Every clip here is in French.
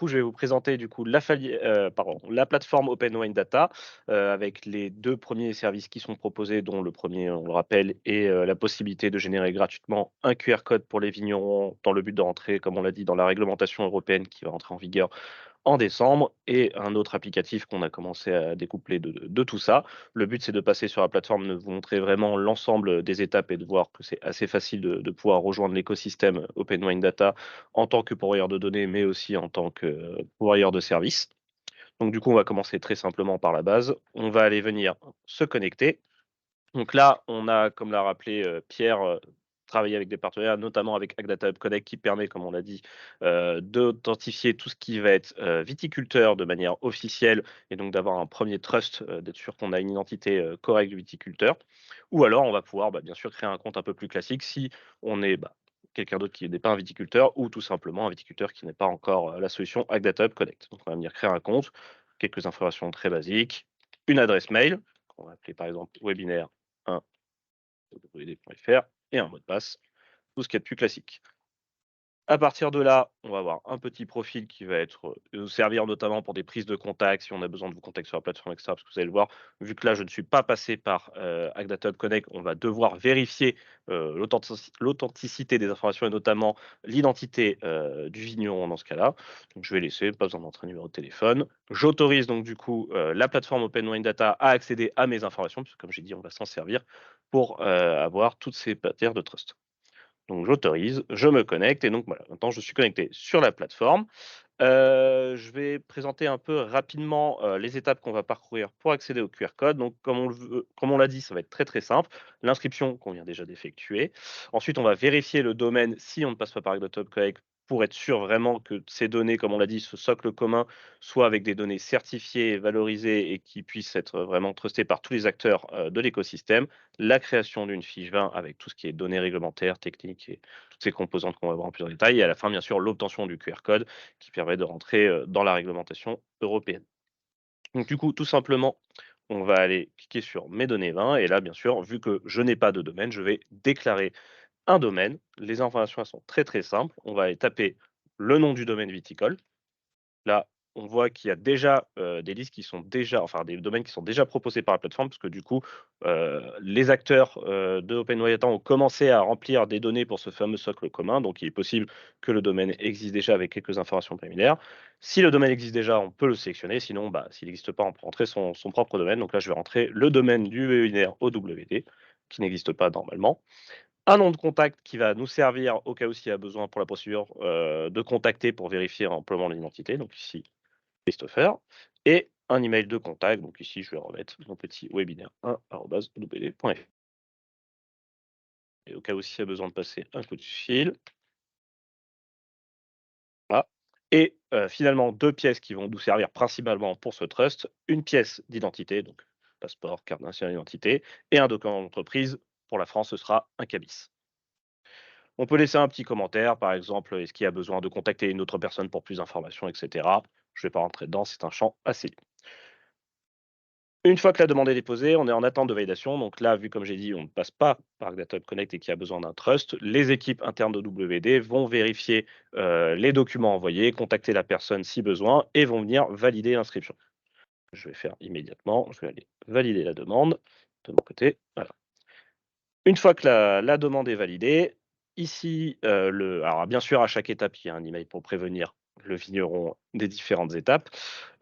coup, je vais vous présenter du coup la plateforme Open Wine Data, avec les 2 premiers services qui sont proposés, dont le premier, on le rappelle, est, la possibilité de générer gratuitement un QR code pour les vignerons dans le but de rentrer, comme on l'a dit, dans la réglementation européenne qui va entrer en vigueur en décembre, et un autre applicatif qu'on a commencé à découpler de tout ça. Le but, c'est de passer sur la plateforme, de vous montrer vraiment l'ensemble des étapes et de voir que c'est assez facile de pouvoir rejoindre l'écosystème Open Wine Data en tant que pourvoyeur de données, mais aussi en tant que pourvoyeur de services. Donc du coup, on va commencer très simplement par la base. On va aller venir se connecter. Donc là, on a, comme l'a rappelé, Pierre, travaillé avec des partenaires, notamment avec Agdata Hub Connect qui permet, comme on l'a dit, d'authentifier tout ce qui va être, viticulteur de manière officielle et donc d'avoir un premier trust, d'être sûr qu'on a une identité, correcte du viticulteur. Ou alors on va pouvoir, bien sûr, créer un compte un peu plus classique si on est, quelqu'un d'autre qui n'est pas un viticulteur ou tout simplement un viticulteur qui n'est pas encore, la solution Agdata Hub Connect. Donc on va venir créer un compte, quelques informations très basiques, une adresse mail, qu'on va appeler par exemple webinaire 1 www.fr et un mot de passe, tout ce qu'il y a de plus classique. À partir de là, on va avoir un petit profil qui va être, nous servir notamment pour des prises de contact, si on a besoin de vous contacter sur la plateforme et cetera. Parce que vous allez le voir, vu que là je ne suis pas passé par, Agdata Hub Connect, on va devoir vérifier, l'authenticité des informations et notamment l'identité, du vigneron dans ce cas-là. Donc je vais laisser, pas besoin d'entrer un numéro de téléphone. J'autorise donc du coup, la plateforme Open Wine Data à accéder à mes informations, puisque comme j'ai dit, on va s'en servir pour, avoir toutes ces matières de trust. Donc j'autorise, je me connecte et donc voilà, maintenant je suis connecté sur la plateforme. Je vais présenter un peu rapidement, les étapes qu'on va parcourir pour accéder au QR code. Donc comme on l'a dit, ça va être très, très simple. L'inscription qu'on vient déjà d'effectuer. Ensuite, on va vérifier le domaine si on ne passe pas par Agdata Connect pour être sûr vraiment que ces données, comme on l'a dit, ce socle commun, soit avec des données certifiées, valorisées et qui puissent être vraiment trustées par tous les acteurs, de l'écosystème. La création d'une fiche 20 avec tout ce qui est données réglementaires, techniques et toutes ces composantes qu'on va voir en plus en détail et à la fin, bien sûr, l'obtention du QR code qui permet de rentrer, dans la réglementation européenne. Donc du coup, tout simplement, on va aller cliquer sur «Mes données 20» et là, bien sûr, vu que je n'ai pas de domaine, je vais déclarer un domaine. Les informations, elles sont très, très simples. On va aller taper le nom du domaine viticole. Là, on voit qu'il y a déjà, des listes qui sont déjà enfin des domaines qui sont déjà proposés par la plateforme parce que du coup, les acteurs, de OpenWyData ont commencé à remplir des données pour ce fameux socle commun, donc il est possible que le domaine existe déjà avec quelques informations préliminaires. Si le domaine existe déjà, on peut le sélectionner, sinon, s'il n'existe pas, on peut rentrer son propre domaine. Donc là, je vais rentrer le domaine du webinaire OWD, qui n'existe pas normalement. Un nom de contact qui va nous servir au cas où s'il y a besoin pour la procédure, de contacter pour vérifier amplement l'identité, donc ici Christopher et un email de contact, donc ici je vais remettre mon petit webinaire1@wd.fr et au cas où s'il y a besoin de passer un coup de fil, voilà et finalement 2 pièces qui vont nous servir principalement pour ce trust, une pièce d'identité, donc passeport, carte nationale d'identité et un document d'entreprise. Pour la France, ce sera un cabis. On peut laisser un petit commentaire, par exemple, est-ce qu'il y a besoin de contacter une autre personne pour plus d'informations et cetera. Je ne vais pas rentrer dedans, c'est un champ assez libre. Une fois que la demande est déposée, on est en attente de validation. Donc là, vu comme j'ai dit, on ne passe pas par Data Connect et qu'il y a besoin d'un trust, les équipes internes de WD vont vérifier les documents envoyés, contacter la personne si besoin et vont venir valider l'inscription. Je vais faire immédiatement, je vais aller valider la demande de mon côté. Voilà. Une fois que la demande est validée, ici, alors bien sûr, à chaque étape, il y a un email pour prévenir le vigneron des différentes étapes.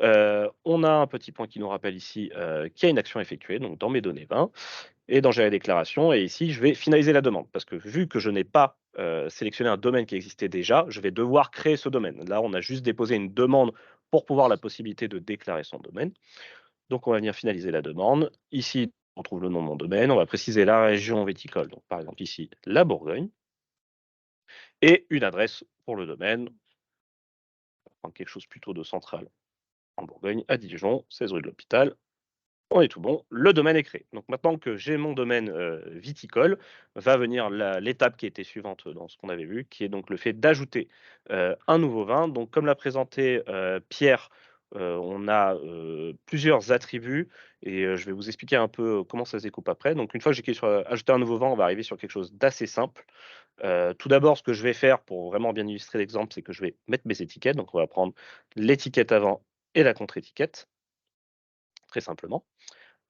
On a un petit point qui nous rappelle ici, qu'il y a une action effectuée, donc dans mes données 20 et dans gérer déclaration et ici, je vais finaliser la demande parce que vu que je n'ai pas, sélectionné un domaine qui existait déjà, je vais devoir créer ce domaine. Là, on a juste déposé une demande pour pouvoir la possibilité de déclarer son domaine. Donc on va venir finaliser la demande. Ici, on trouve le nom de mon domaine, on va préciser la région viticole, donc par exemple ici, la Bourgogne et une adresse pour le domaine. On va prendre quelque chose plutôt de central en Bourgogne, à Dijon, 16 rue de l'Hôpital. On est tout bon, le domaine est créé. Donc maintenant que j'ai mon domaine, viticole, va venir l'étape qui était suivante dans ce qu'on avait vu, qui est donc le fait d'ajouter, un nouveau vin. Donc comme l'a présenté, Pierre, on a, plusieurs attributs et je vais vous expliquer un peu comment ça se découpe après. Donc une fois que j'ai cliqué sur, ajouter un nouveau vent, on va arriver sur quelque chose d'assez simple. Tout d'abord, ce que je vais faire pour vraiment bien illustrer l'exemple, c'est que je vais mettre mes étiquettes. Donc on va prendre l'étiquette avant et la contre-étiquette, très simplement.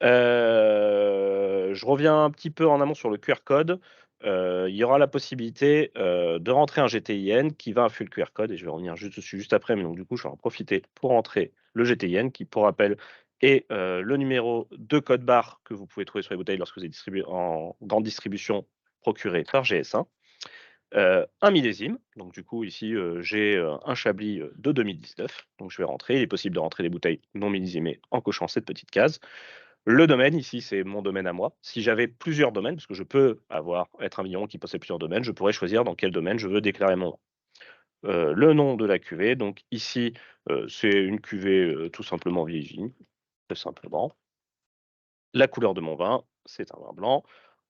Je reviens un petit peu en amont sur le QR code. Il y aura la possibilité, de rentrer un GTIN qui va influer le QR code et je vais revenir juste dessus juste après, mais donc du coup, je vais en profiter pour rentrer le GTIN qui, pour rappel, est, le numéro de code barre que vous pouvez trouver sur les bouteilles lorsque vous êtes distribué en grande distribution procuré par GS1. Un millésime, donc du coup ici, j'ai, un Chablis, de 2019, donc je vais rentrer. Il est possible de rentrer des bouteilles non millésimées en cochant cette petite case. Le domaine ici, c'est mon domaine à moi. Si j'avais plusieurs domaines, parce que je peux être un vigneron qui possède plusieurs domaines, je pourrais choisir dans quel domaine je veux déclarer mon vin. Le nom de la cuvée, donc ici, c'est une cuvée, tout simplement vieillie, tout simplement. La couleur de mon vin, c'est un vin blanc.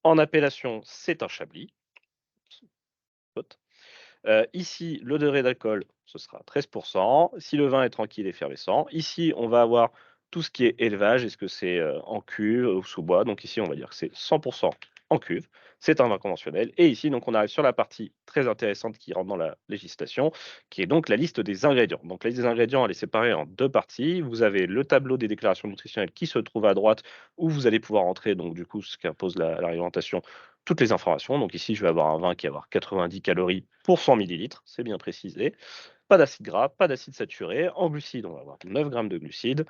En appellation, c'est un chablis. Ici, le degré d'alcool, ce sera 13. Si le vin est tranquille et effervescent. Ici, on va avoir tout ce qui est élevage. Est-ce que c'est, en cuve ou sous bois? Donc ici, on va dire que c'est 100 en cuve. C'est un vin conventionnel et ici, donc on arrive sur la partie très intéressante qui rentre dans la législation, qui est donc la liste des ingrédients. Donc la liste des ingrédients, elle est séparée en 2 parties. Vous avez le tableau des déclarations nutritionnelles qui se trouve à droite, où vous allez pouvoir entrer, donc du coup, ce qu'impose la réglementation, toutes les informations. Donc ici, je vais avoir un vin qui va avoir 90 calories pour 100 millilitres, c'est bien précisé. Pas d'acide gras, pas d'acide saturé. En glucides, on va avoir 9 grammes de glucides,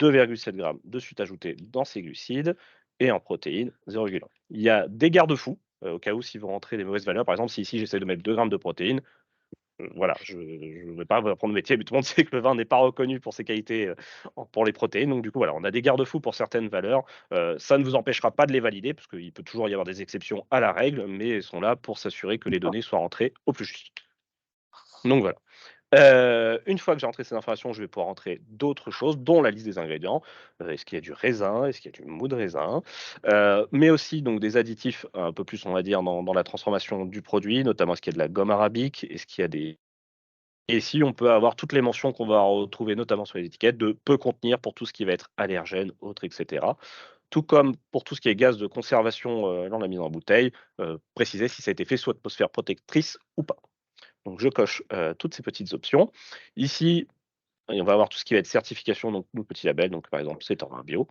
2,7 grammes de sucre ajouté dans ces glucides et en protéines, 0,1. Il y a des garde-fous, au cas où si vous rentrez des mauvaises valeurs. Par exemple, si ici j'essaie de mettre 2 grammes de protéines, voilà, je ne vais pas vous apprendre le métier, mais tout le monde sait que le vin n'est pas reconnu pour ses qualités, pour les protéines. Donc du coup, voilà, on a des garde-fous pour certaines valeurs. Ça ne vous empêchera pas de les valider, parce qu'il peut toujours y avoir des exceptions à la règle, mais elles sont là pour s'assurer que les données soient rentrées au plus juste. Donc voilà. Une fois que j'ai rentré ces informations, je vais pouvoir rentrer d'autres choses, dont la liste des ingrédients. Est-ce qu'il y a du raisin? Est-ce qu'il y a du mou de raisin? Mais aussi donc des additifs un peu plus, on va dire, dans la transformation du produit, notamment est-ce qu'il y a de la gomme arabique? Est-ce qu'il y a des et si on peut avoir toutes les mentions qu'on va retrouver notamment sur les étiquettes de «peut contenir» pour tout ce qui va être allergène, autre et cetera. Tout comme pour tout ce qui est gaz de conservation, dans la mise en bouteille, préciser si ça a été fait sous atmosphère protectrice ou pas. Donc je coche, toutes ces petites options. Ici, et on va avoir tout ce qui va être certification, donc nos petits labels, donc par exemple, c'est un vin bio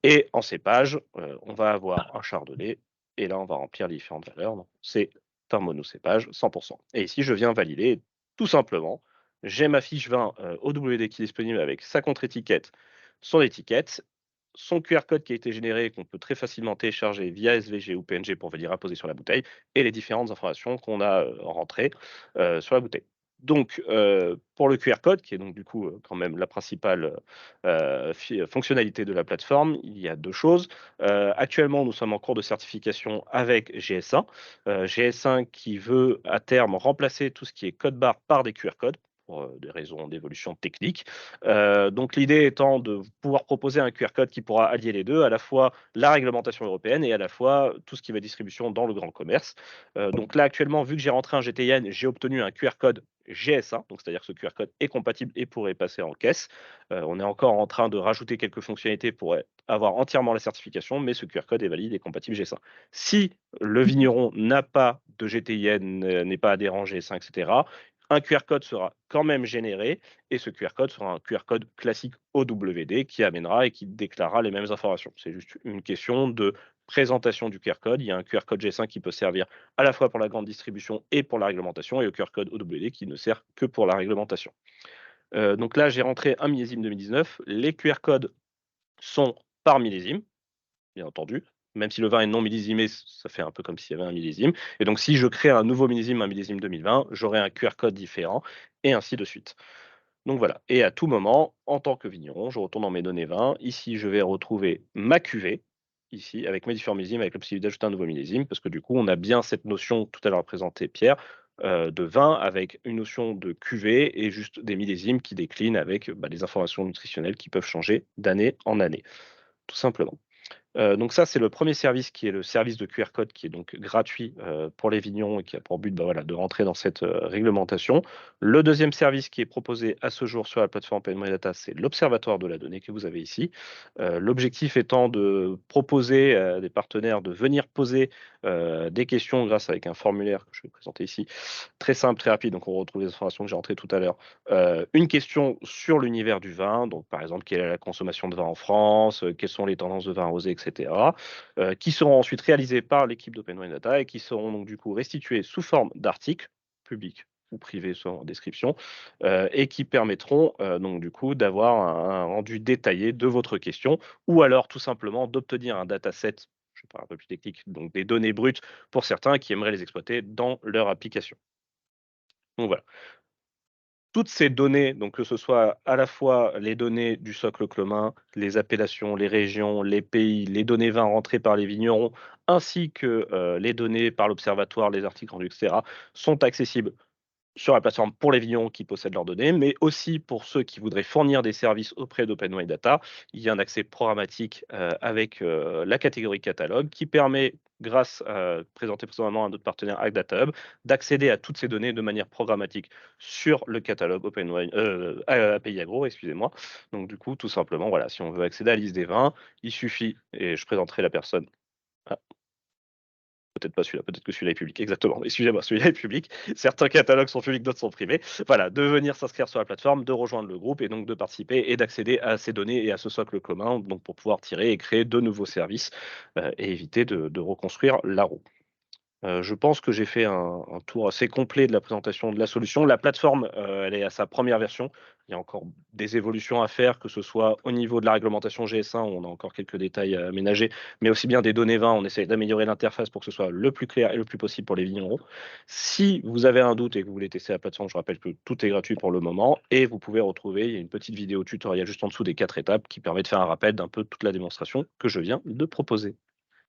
et en cépage, on va avoir un chardonnay et là, on va remplir les différentes valeurs, donc c'est un monocépage 100. Et ici, je viens valider tout simplement. J'ai ma fiche vin, OWD qui est disponible avec sa contre-étiquette, son étiquette, son QR code qui a été généré et qu'on peut très facilement télécharger via SVG ou PNG pour venir apposer sur la bouteille et les différentes informations qu'on a, rentrées, sur la bouteille. Donc, pour le QR code qui est donc du coup, quand même la principale, fonctionnalité de la plateforme, il y a 2 choses. Actuellement, nous sommes en cours de certification avec GS1. GS1 qui veut à terme remplacer tout ce qui est code barre par des QR codes pour, des raisons d'évolution technique. Donc l'idée étant de pouvoir proposer un QR code qui pourra allier les 2, à la fois la réglementation européenne et à la fois tout ce qui va être distribution dans le grand commerce. Donc là actuellement, vu que j'ai rentré un GTIN, j'ai obtenu un QR code GS1, donc c'est-à-dire que ce QR code est compatible et pourrait passer en caisse. On est encore en train de rajouter quelques fonctionnalités pour avoir entièrement la certification, mais ce QR code est valide et compatible GS1. Si le vigneron n'a pas de GTIN, n'est pas adhérent GS1, et cetera, un QR code sera quand même généré et ce QR code sera un QR code classique OWD qui amènera et qui déclarera les mêmes informations. C'est juste une question de présentation du QR code. Il y a un QR code G5 qui peut servir à la fois pour la grande distribution et pour la réglementation et le QR code OWD qui ne sert que pour la réglementation. Donc là, j'ai rentré un millésime 2019. Les QR codes sont par millésime, bien entendu. Même si le vin est non millésimé, ça fait un peu comme s'il y avait un millésime. Et donc, si je crée un nouveau millésime, un millésime 2020, j'aurai un QR code différent et ainsi de suite. Donc voilà. Et à tout moment, en tant que vigneron, je retourne dans mes données vins. Ici, je vais retrouver ma cuvée, ici, avec mes différents millésimes, avec la possibilité d'ajouter un nouveau millésime, parce que du coup, on a bien cette notion, tout à l'heure présenté Pierre, de vin avec une notion de cuvée et juste des millésimes qui déclinent avec des informations nutritionnelles qui peuvent changer d'année en année, tout simplement. Donc ça, c'est le premier service qui est le service de QR code qui est donc gratuit, pour les vignerons et qui a pour but, bah, voilà, de rentrer dans cette, réglementation. Le deuxième service qui est proposé à ce jour sur la plateforme Open Data, c'est l'observatoire de la donnée que vous avez ici. L'objectif étant de proposer à des partenaires de venir poser, des questions grâce avec un formulaire que je vais présenter ici, très simple, très rapide, donc on retrouve les informations que j'ai rentrées tout à l'heure. Une question sur l'univers du vin, donc par exemple, quelle est la consommation de vin en France? Quelles sont les tendances de vin rosé et cetera, qui seront ensuite réalisées par l'équipe d'Open Wine Data et qui seront donc du coup restituées sous forme d'articles, publics ou privés selon en description, et qui permettront, donc du coup d'avoir un rendu détaillé de votre question ou alors tout simplement d'obtenir un dataset, je parle un peu plus technique, donc des données brutes pour certains qui aimeraient les exploiter dans leur application. Donc voilà. Toutes ces données, donc que ce soit à la fois les données du socle commun, les appellations, les régions, les pays, les données vins rentrées par les vignerons, ainsi que, les données par l'observatoire, les articles rendus et cetera, sont accessibles sur la plateforme pour les vignerons qui possèdent leurs données, mais aussi pour ceux qui voudraient fournir des services auprès d'Open Wine Data. Il y a un accès programmatique avec la catégorie catalogue qui permet, grâce présenté précédemment à notre partenaire AgDataHub, d'accéder à toutes ces données de manière programmatique sur le catalogue Open Wine, API Agro, excusez-moi. Donc du coup, tout simplement, voilà, si on veut accéder à la liste des vins, il suffit, et je présenterai la personne. Ah, peut-être pas celui-là, peut-être que celui-là est public, exactement. Excusez-moi, celui-là est public. Certains catalogues sont publics, d'autres sont privés. Voilà, de venir s'inscrire sur la plateforme, de rejoindre le groupe et donc de participer et d'accéder à ces données et à ce socle commun, donc pour pouvoir tirer et créer de nouveaux services, et éviter de reconstruire la roue. Je pense que j'ai fait un tour assez complet de la présentation de la solution. La plateforme, elle est à sa première version. Il y a encore des évolutions à faire, que ce soit au niveau de la réglementation GS1 où on a encore quelques détails à aménager, mais aussi bien des données vins. On essaie d'améliorer l'interface pour que ce soit le plus clair et le plus possible pour les vignerons. Si vous avez un doute et que vous voulez tester la plateforme, je rappelle que tout est gratuit pour le moment et vous pouvez retrouver, il y a une petite vidéo tutoriel juste en dessous des 4 étapes qui permet de faire un rappel d'un peu toute la démonstration que je viens de proposer.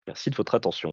Merci de votre attention.